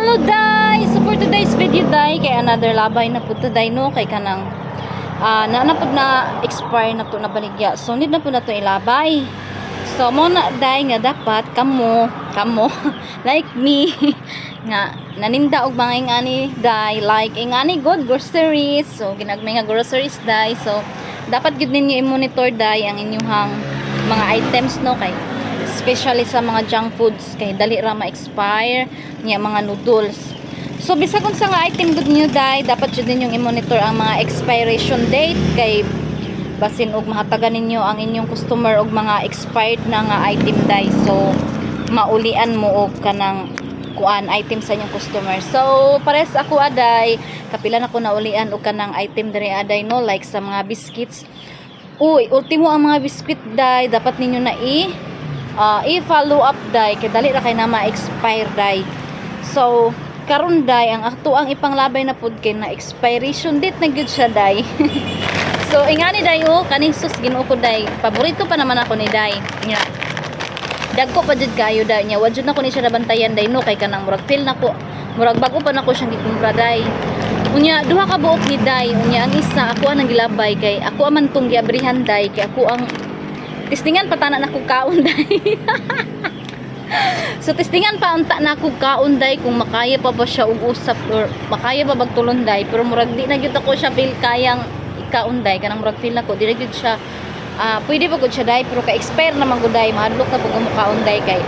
Hello day! So for today's video day, kay another labay na po today no, kay kanang naanapod na expire na to na baligya. So need na po na to ilabay. So mo na day nga dapat kamo like me nga naninda og mga ingani day like ingani good groceries. So ginagmay nga groceries day. So dapat gud ninyo i-monitor day ang inyong mga items no, kay especially sa mga junk foods kay dali ra ma-expire niya mga noodles. So bisag unsa nga item gud niyo day, dapat jud ninyong i-monitor ang mga expiration date kay basin og mahatagan ninyo ang inyong customer og mga expired na nga item day. So maulian mo og kanang kuan item sa inyong customer. So pares ako aday kapila na ko naulian og kanang item diri aday no, like sa mga biscuits. Uy, ultimo ang mga biscuit day dapat ninyo na i-follow up day kay dali ra kay na ma-expire day. So karon day ang ato ang ipanglabay na pud kay na expiration date na gyud siya day. So ingani day kaning sus Ginoo ko day, paborito pa naman ako ni day nya. Dagko pa jud kayo day nya, wa jud na ko ni siya nabantayan day no, kay kanang murag feel nako murag bago pa nako siyang gikumpra day. Unya duha ka buok ni day, unya ang isa ako ang gilabay kay ako man tong giabrihan day kay ako ang testingan patana na kog kaon day. So testingan pa unta na kog kaon day kung makaya pa ba siya og usap or makaya pa bagtulon day, pero murag di na gyud ako siya feel kayang ikaon day kanang murag feel nako di na gyud siya pwede pa gud siya day, pero ka expire naman gud day mahadlok na pag mukaon day kay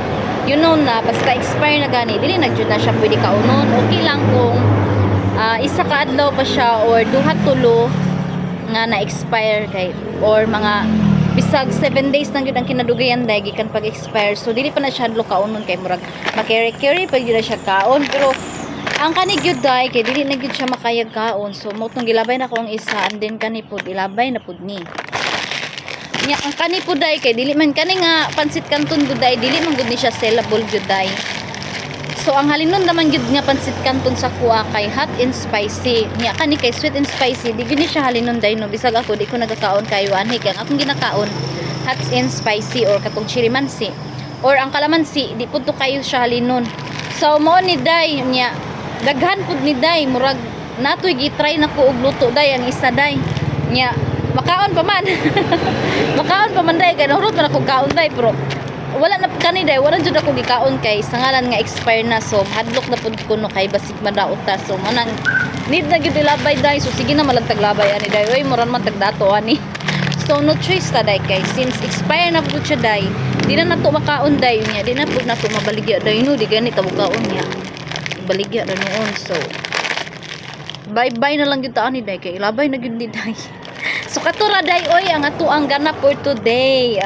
you know na basta expire na gani dili na gyud na siya pwede kaunon. Okay lang kung isa ka adlaw pa siya or duha tulo nga na expire kay or mga bisag 7 days nang gyud ang kinadugayan day gikan pag expire. So dili pa na siya adlaw kaunon kay murag makere-kere pa gyud na siya kaon, pero ang kani gyud day kay dili na gyud siya makayag kaon. So mo tong gilabay na ko ang isa and then kani pud ilabay na pud ni nya ang kani pud day kay dili man kani nga pansit canton gud day dili man gud ni siya sellable gud day. So ang halinon naman gyud nga pansit canton sa kuha kay hot and spicy nya kani kay sweet and spicy di gyud ni siya halinon day no, bisag ako di ko nagakaon kayo ani kay ang akong ginakaon hot and spicy or katong chirimansi or ang kalamansi di pud to kayo siya halinon. So mo ni day nya daghan pud ni day murag natoy gi-try nako og luto day ang isa day nya makaon pa man. Makaon pa man day kay nahurot man ako kaon day, pero wala na kani day wala jud ako gikaon kay sa ngalan nga expire na. So hadlok na pud kuno kay basig madaot ta. So manang need na gyud ilabay day. So sige na malagtag labay ani day, oy moran man tagdato ani. So no choice ta day kay since expire na pud siya day di na nato makaon day nya, di na pud nato mabaligya day no, di gani ta mukaon niya baligya na noon. So bye bye na lang gyud ta ani day kay ilabay na gyud ni day. So katura day oy ang ato ang ganap for today.